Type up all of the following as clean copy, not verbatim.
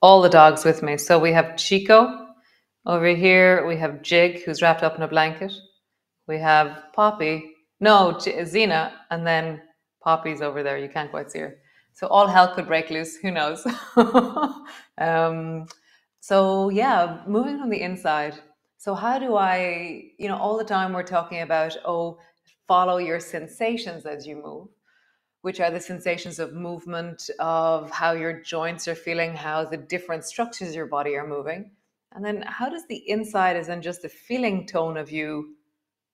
all the dogs with me. So we have Chico over here. We have Jig, who's wrapped up in a blanket. We have Poppy. No, Zena. And then Poppy's over there. You can't quite see her. So all hell could break loose. Who knows? um, so yeah, moving from the inside. So how do I, all the time we're talking about, follow your sensations as you move, which are the sensations of movement, of how your joints are feeling, how the different structures of your body are moving. And then how does the inside, as in just the feeling tone of you,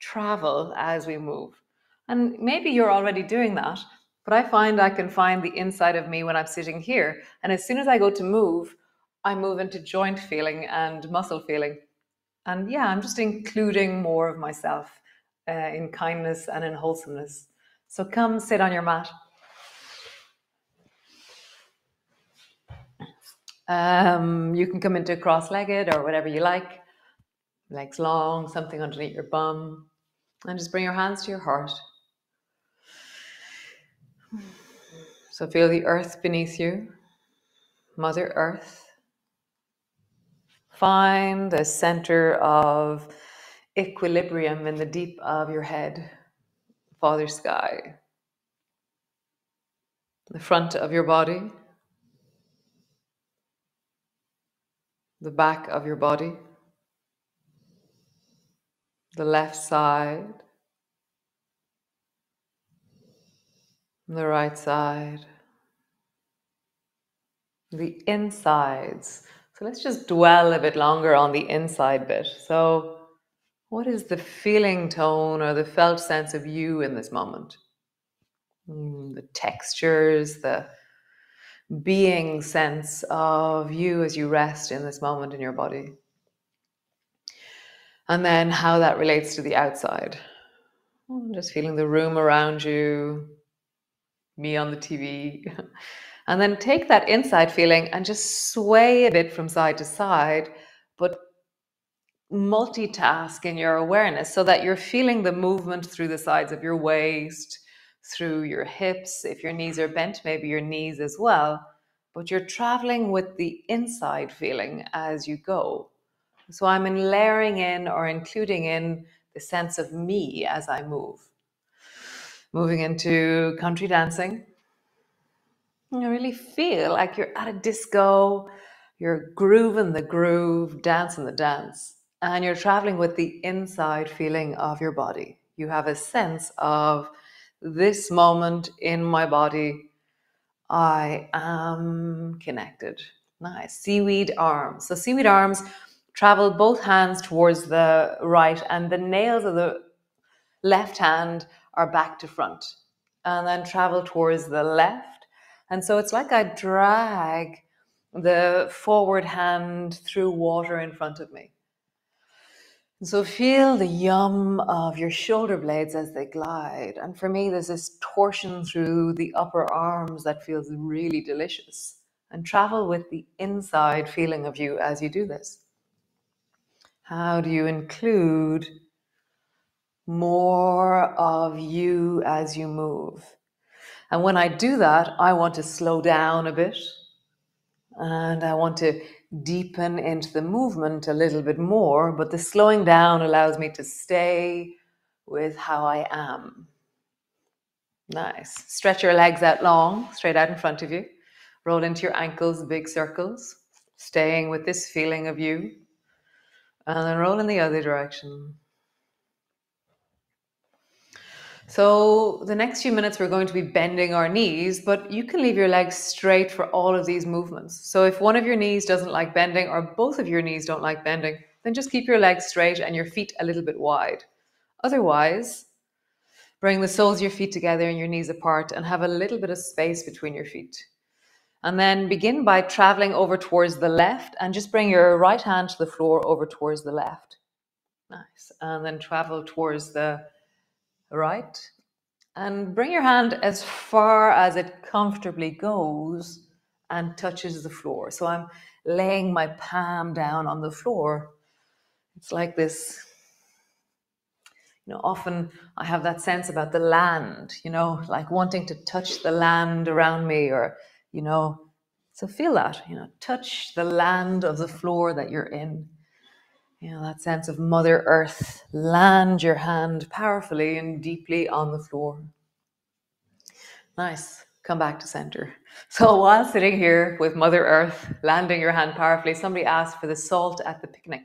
travel as we move? And maybe you're already doing that, but I find I can find the inside of me when I'm sitting here. And as soon as I go to move, I move into joint feeling and muscle feeling. And yeah, I'm just including more of myself in kindness and in wholesomeness. So come sit on your mat. You can come into cross-legged or whatever you like. Legs long, something underneath your bum. And just bring your hands to your heart. So feel the earth beneath you. Mother Earth. Find the center of equilibrium in the deep of your head. Father Sky. The front of your body. The back of your body. The left side. The right side. The insides. So let's just dwell a bit longer on the inside bit. So what is the feeling tone or the felt sense of you in this moment? The textures, the being sense of you as you rest in this moment in your body. And then how that relates to the outside. Just feeling the room around you, me on the TV. And then take that inside feeling and just sway a bit from side to side, but multitask in your awareness so that you're feeling the movement through the sides of your waist, through your hips. If your knees are bent, maybe your knees as well. But you're traveling with the inside feeling as you go. So I'm layering in or including in the sense of me as I move. Moving into country dancing. You really feel like you're at a disco, you're grooving the groove, dancing the dance, and you're traveling with the inside feeling of your body. You have a sense of this moment in my body, I am connected. Nice. Seaweed arms. So seaweed arms, travel both hands towards the right, and the nails of the left hand are back to front, and then travel towards the left. And so it's like I drag the forward hand through water in front of me. And so feel the yum of your shoulder blades as they glide. And for me, there's this torsion through the upper arms that feels really delicious. And travel with the inside feeling of you as you do this. How do you include more of you as you move? And when I do that, I want to slow down a bit, and I want to deepen into the movement a little bit more, but the slowing down allows me to stay with how I am. Nice. Stretch your legs out long, straight out in front of you. Roll into your ankles, big circles, staying with this feeling of you. And then roll in the other direction. So the next few minutes, we're going to be bending our knees, but you can leave your legs straight for all of these movements. So if one of your knees doesn't like bending, or both of your knees don't like bending, then just keep your legs straight and your feet a little bit wide. Otherwise, bring the soles of your feet together and your knees apart and have a little bit of space between your feet. And then begin by traveling over towards the left and just bring your right hand to the floor over towards the left. Nice. And then travel towards the right. And bring your hand as far as it comfortably goes and touches the floor. So I'm laying my palm down on the floor. It's like this, often I have that sense about the land, like wanting to touch the land around me, or, So feel that, touch the land of the floor that you're in. That sense of Mother Earth. Land your hand powerfully and deeply on the floor. Nice. Come back to center. So while sitting here with Mother Earth, landing your hand powerfully, somebody asked for the salt at the picnic.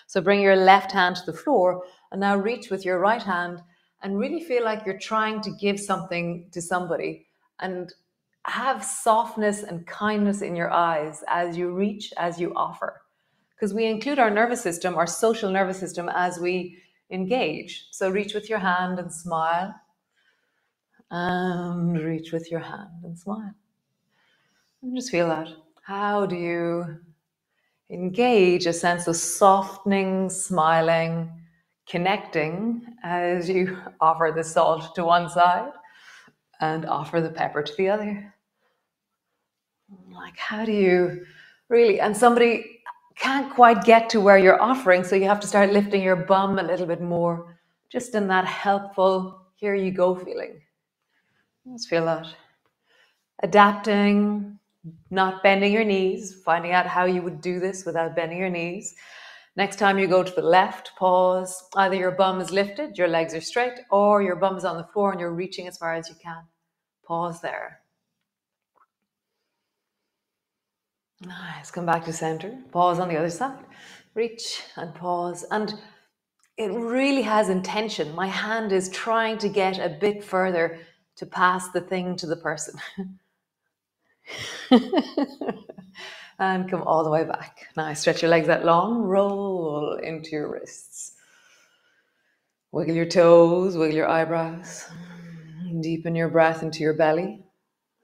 So bring your left hand to the floor and now reach with your right hand and really feel like you're trying to give something to somebody, and have softness and kindness in your eyes as you reach, as you offer. Because we include our nervous system, our social nervous system, as we engage. So reach with your hand and smile, and reach with your hand and smile. And just feel that. How do you engage a sense of softening, smiling, connecting as you offer the salt to one side and offer the pepper to the other? Like, how do you really, and somebody can't quite get to where you're offering, so you have to start lifting your bum a little bit more, just in that helpful, here you go feeling. Let's feel that. Adapting, not bending your knees, finding out how you would do this without bending your knees. Next time you go to the left, pause. Either your bum is lifted, your legs are straight, or your bum is on the floor and you're reaching as far as you can. Pause there. Nice. Come back to center. Pause on the other side. Reach and pause. And it really has intention. My hand is trying to get a bit further to pass the thing to the person. And come all the way back. Nice. Stretch your legs out long. Roll into your wrists. Wiggle your toes, wiggle your eyebrows. Deepen your breath into your belly.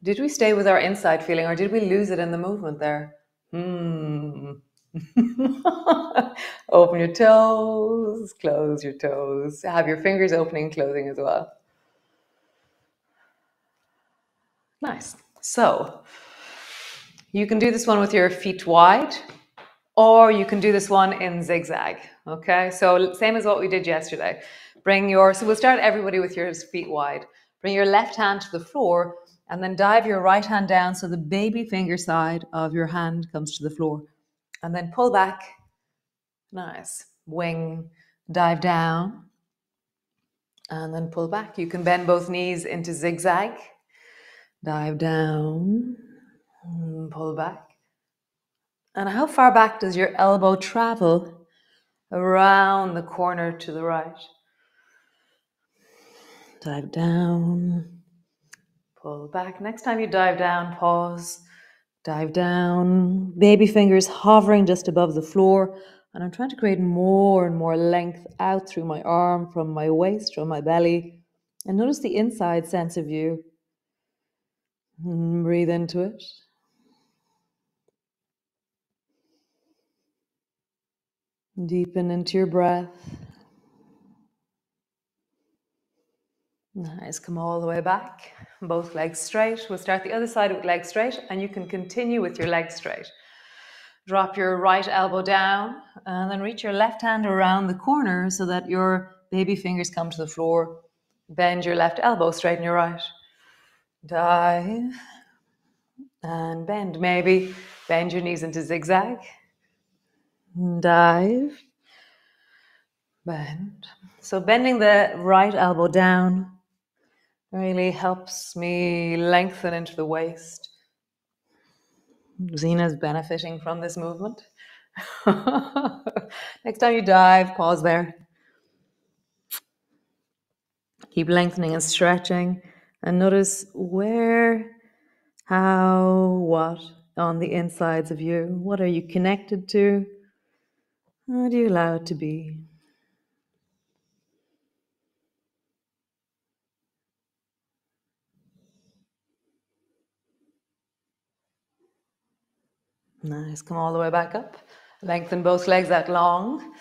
Did we stay with our inside feeling, or did we lose it in the movement there? Open your toes, close your toes. Have your fingers opening and closing as well. Nice. So you can do this one with your feet wide, or you can do this one in zigzag. Okay, so same as what we did yesterday. So we'll start everybody with your feet wide. Bring your left hand to the floor and then dive your right hand down so the baby finger side of your hand comes to the floor. And then pull back. Nice. Wing, dive down, and then pull back. You can bend both knees into zigzag. Dive down, pull back. And how far back does your elbow travel around the corner to the right? Dive down, pull back. Next time you dive down, pause. Dive down, baby fingers hovering just above the floor. And I'm trying to create more and more length out through my arm, from my waist, from my belly. And notice the inside sense of you. Breathe into it. Deepen into your breath. Nice. Come all the way back. Both legs straight. We'll start the other side with legs straight, and you can continue with your legs straight. Drop your right elbow down and then reach your left hand around the corner so that your baby fingers come to the floor. Bend your left elbow, straighten your right. Dive and bend. Maybe bend your knees into zigzag. Dive, bend. So bending the right elbow down really helps me lengthen into the waist. Zena's benefiting from this movement. Next time you dive, pause there. Keep lengthening and stretching, and notice where, how, what on the insides of you. What are you connected to? How do you allow it to be? Nice. Come all the way back up. Lengthen both legs out long.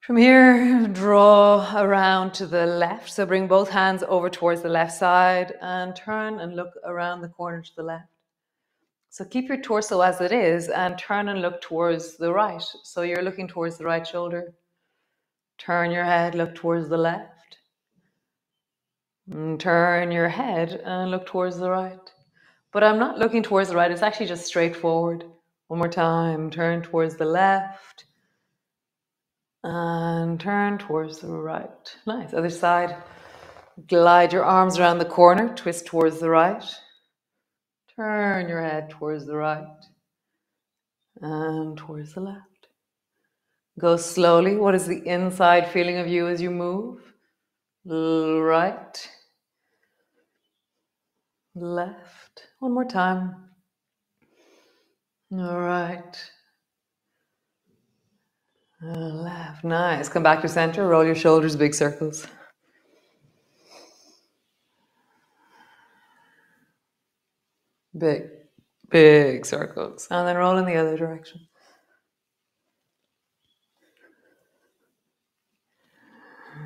From here, draw around to the left. So bring both hands over towards the left side and turn and look around the corner to the left. So keep your torso as it is and turn and look towards the right. So you're looking towards the right shoulder. Turn your head, look towards the left. And turn your head and look towards the right. But I'm not looking towards the right. It's actually just straightforward. One more time. Turn towards the left. And turn towards the right. Nice. Other side. Glide your arms around the corner. Twist towards the right. Turn your head towards the right. And towards the left. Go slowly. What is the inside feeling of you as you move? Right. Left. One more time. All right. Left. Nice. Come back to center. Roll your shoulders, big circles. Big, big circles. And then roll in the other direction.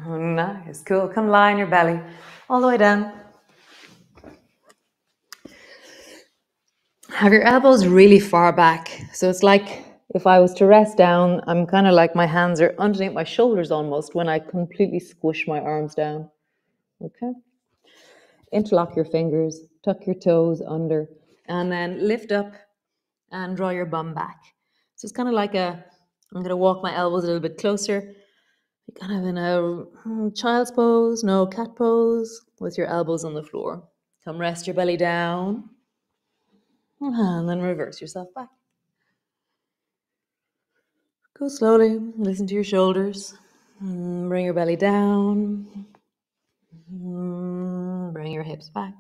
Nice. Cool. Come lie on your belly all the way down. Have your elbows really far back. So it's like if I was to rest down, I'm kind of like my hands are underneath my shoulders almost when I completely squish my arms down. Okay. Interlock your fingers, tuck your toes under, and then lift up and draw your bum back. So it's kind of like I'm going to walk my elbows a little bit closer. You're kind of in a child's pose, no, cat pose, with your elbows on the floor. Come rest your belly down, and then reverse yourself back. Go slowly, listen to your shoulders. Bring your belly down. Bring your hips back.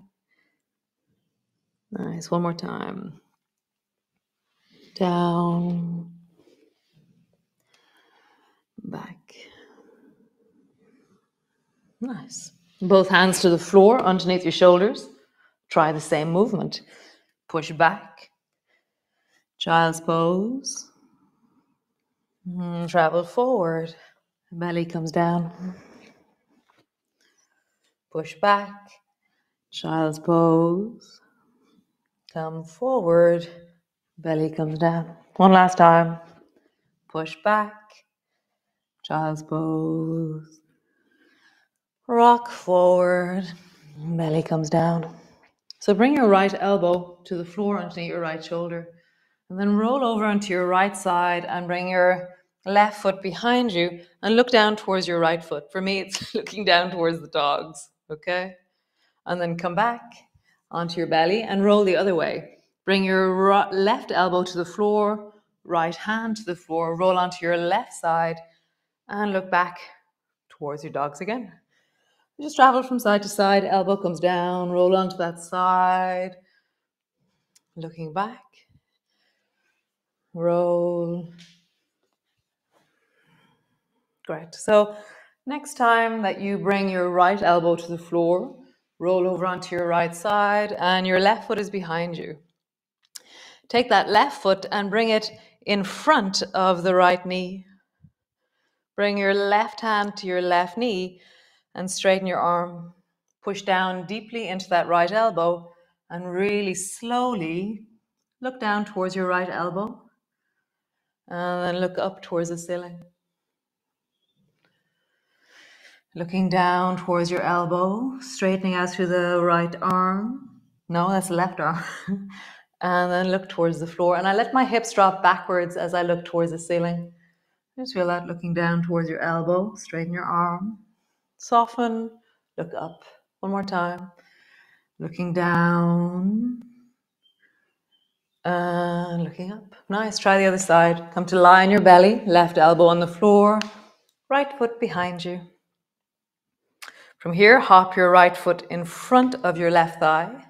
Nice, one more time. Down, back. Nice. Both hands to the floor, underneath your shoulders. Try the same movement. Push back. Child's pose. Travel forward. Belly comes down. Push back. Child's pose. Come forward. Belly comes down. One last time. Push back. Child's pose. Rock forward. Belly comes down. So bring your right elbow to the floor underneath your right shoulder. And then roll over onto your right side and bring your left foot behind you and look down towards your right foot. For me, it's looking down towards the dogs, okay? And then come back onto your belly and roll the other way. Bring your left elbow to the floor, right hand to the floor, roll onto your left side and look back towards your dogs again. Just travel from side to side, elbow comes down, roll onto that side, looking back, roll. Great. So next time that you bring your right elbow to the floor, roll over onto your right side and your left foot is behind you. Take that left foot and bring it in front of the right knee. Bring your left hand to your left knee and straighten your arm. Push down deeply into that right elbow and really slowly look down towards your right elbow and then look up towards the ceiling. Looking down towards your elbow, straightening out through the right arm. No, that's the left arm. And then look towards the floor. And I let my hips drop backwards as I look towards the ceiling. Just feel that looking down towards your elbow, straighten your arm. Soften, look up. One more time. Looking down and looking up. Nice, try the other side. Come to lie on your belly, left elbow on the floor, right foot behind you. From here, hop your right foot in front of your left thigh.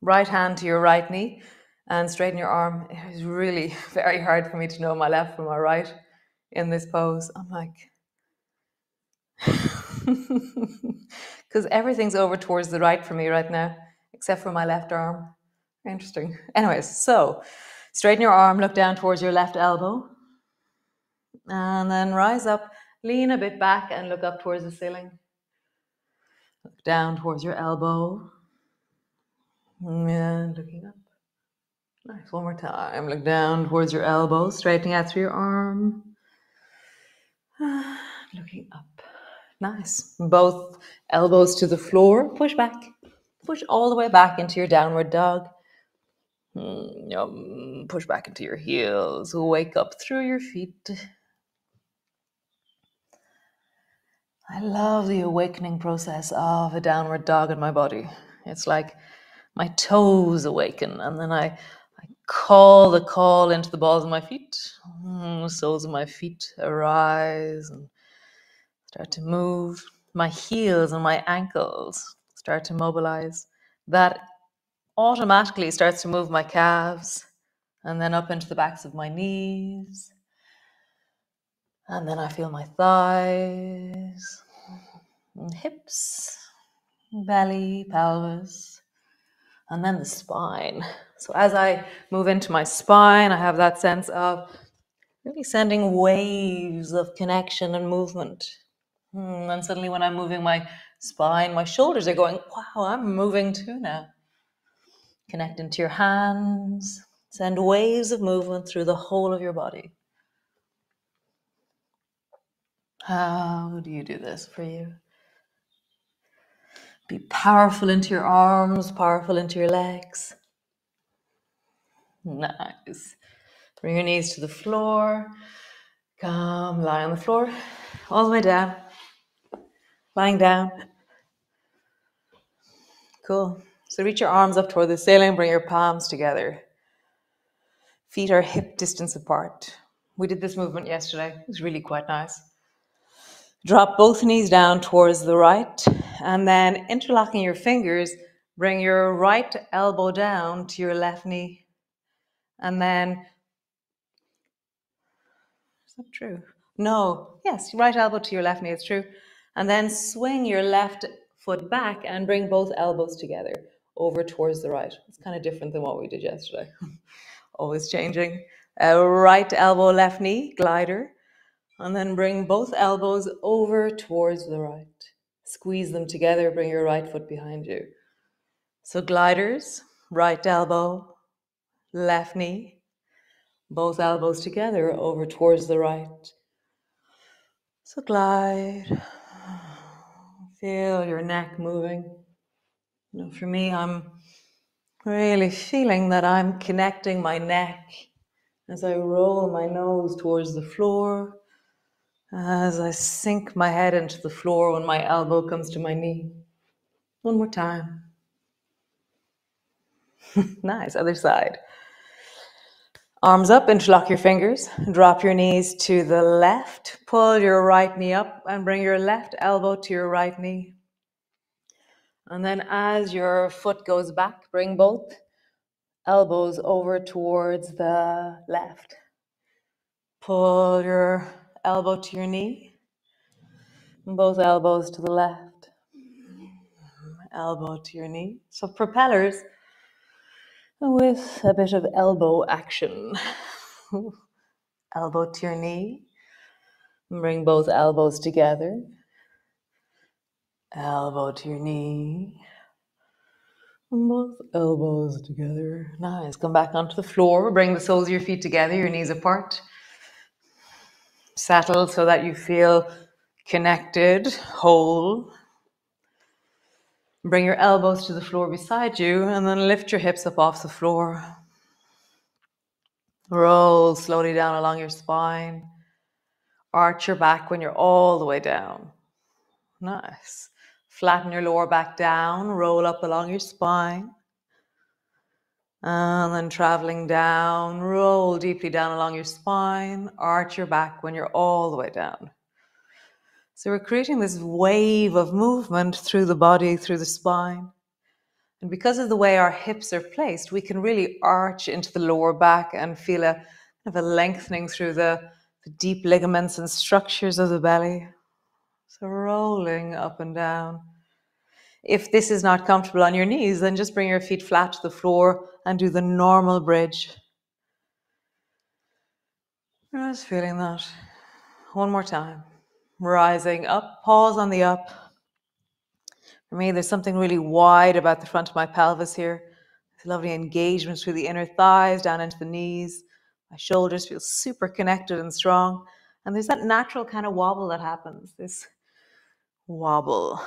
Right hand to your right knee and straighten your arm. It was really very hard for me to know my left from my right in this pose. I'm like, because everything's over towards the right for me right now, except for my left arm. Interesting. Anyways, so straighten your arm, look down towards your left elbow, and then rise up, lean a bit back and look up towards the ceiling. Look down towards your elbow. And looking up. Nice. One more time. Look down towards your elbow, straightening out through your arm. Looking up. Nice. Both elbows to the floor. Push back. Push all the way back into your downward dog. Push back into your heels. Wake up through your feet. I love the awakening process of a downward dog in my body. It's like my toes awaken, and then I call the call into the balls of my feet. Soles of my feet arise and start to move. My heels and my ankles start to mobilize. That automatically starts to move my calves, and then up into the backs of my knees. And then I feel my thighs, and hips, belly, pelvis, and then the spine. So as I move into my spine, I have that sense of really sending waves of connection and movement. And suddenly when I'm moving my spine, my shoulders are going, wow, I'm moving too now. Connect into your hands. Send waves of movement through the whole of your body. How do you do this for you? Be powerful into your arms, powerful into your legs. Nice. Bring your knees to the floor. Come, lie on the floor, all the way down. Lying down. Cool. So reach your arms up toward the ceiling, bring your palms together. Feet are hip distance apart. We did this movement yesterday. It was really quite nice. Drop both knees down towards the right, and then interlocking your fingers, bring your right elbow down to your left knee. And then, is that true? No. Yes, right elbow to your left knee, it's true. And then swing your left foot back and bring both elbows together over towards the right. It's kind of different than what we did yesterday. Always changing. Right elbow, left knee, glider. And then bring both elbows over towards the right. Squeeze them together, bring your right foot behind you. So gliders, right elbow, left knee, both elbows together over towards the right. So glide. Feel your neck moving. For me, I'm really feeling that I'm connecting my neck as I roll my nose towards the floor, as I sink my head into the floor when my elbow comes to my knee. One more time. Nice, other side. Arms up, interlock your fingers. Drop your knees to the left. Pull your right knee up and bring your left elbow to your right knee. And then as your foot goes back, bring both elbows over towards the left. Pull your elbow to your knee. Both elbows to the left. Elbow to your knee. So propellers with a bit of elbow action. Elbow to your knee. Bring both elbows together. Elbow to your knee. Both elbows together. Nice. Come back onto the floor. Bring the soles of your feet together, your knees apart. Settle so that you feel connected, whole. Bring your elbows to the floor beside you and then lift your hips up off the floor. Roll slowly down along your spine. Arch your back when you're all the way down. Nice. Flatten your lower back down. Roll up along your spine. And then traveling down, roll deeply down along your spine. Arch your back when you're all the way down. So we're creating this wave of movement through the body, through the spine. And because of the way our hips are placed, we can really arch into the lower back and feel a kind of a lengthening through the deep ligaments and structures of the belly. So rolling up and down. If this is not comfortable on your knees, then just bring your feet flat to the floor and do the normal bridge. Just feeling that. One more time. Rising up, pause on the up. For me, there's something really wide about the front of my pelvis here. There's lovely engagement through the inner thighs, down into the knees. My shoulders feel super connected and strong. And there's that natural kind of wobble that happens, this wobble.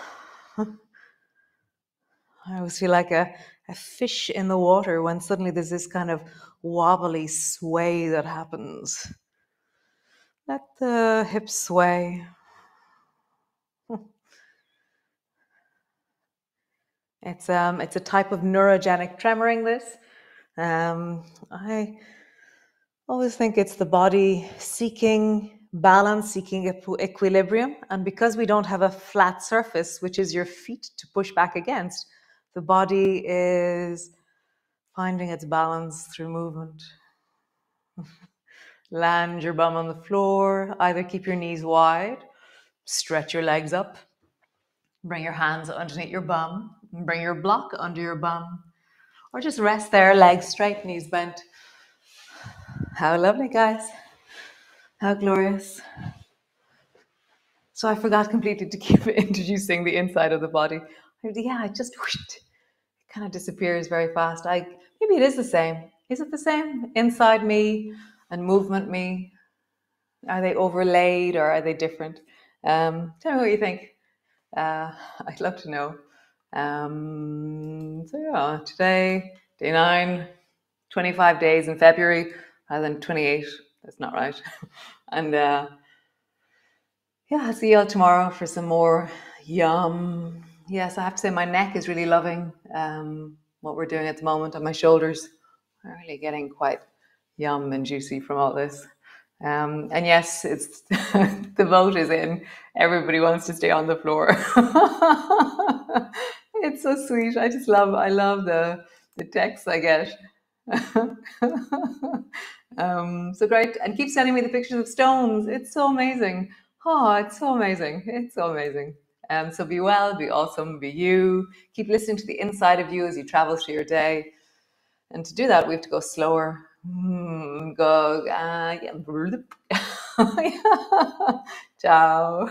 I always feel like a fish in the water when suddenly there's this kind of wobbly sway that happens. Let the hips sway. It's a type of neurogenic tremoring, this. I always think it's the body seeking balance, seeking equilibrium. And because we don't have a flat surface, which is your feet to push back against, the body is finding its balance through movement. Land your bum on the floor, either keep your knees wide, stretch your legs up, bring your hands underneath your bum, and bring your block under your bum, or just rest there, legs straight, knees bent. How lovely, guys. How glorious. So I forgot completely to keep introducing the inside of the body. Yeah, it just kind of disappears very fast. Maybe it is the same. Is it the same? Inside me and movement me. Are they overlaid or are they different? Tell me what you think. I'd love to know. So yeah, today, day 9, 25 days in February rather than 28. That's not right. And yeah, I'll see you all tomorrow for some more yum. Yes, I have to say my neck is really loving what we're doing at the moment, and my shoulders are really getting quite yum and juicy from all this. And yes, it's the vote is in. Everybody wants to stay on the floor. It's so sweet. I love the texts I get. So great. And keep sending me the pictures of stones. It's so amazing. Oh, it's so amazing. It's so amazing. So be well, be awesome, be you. Keep listening to the inside of you as you travel through your day. And to do that, we have to go slower. Go. Yeah. Ciao.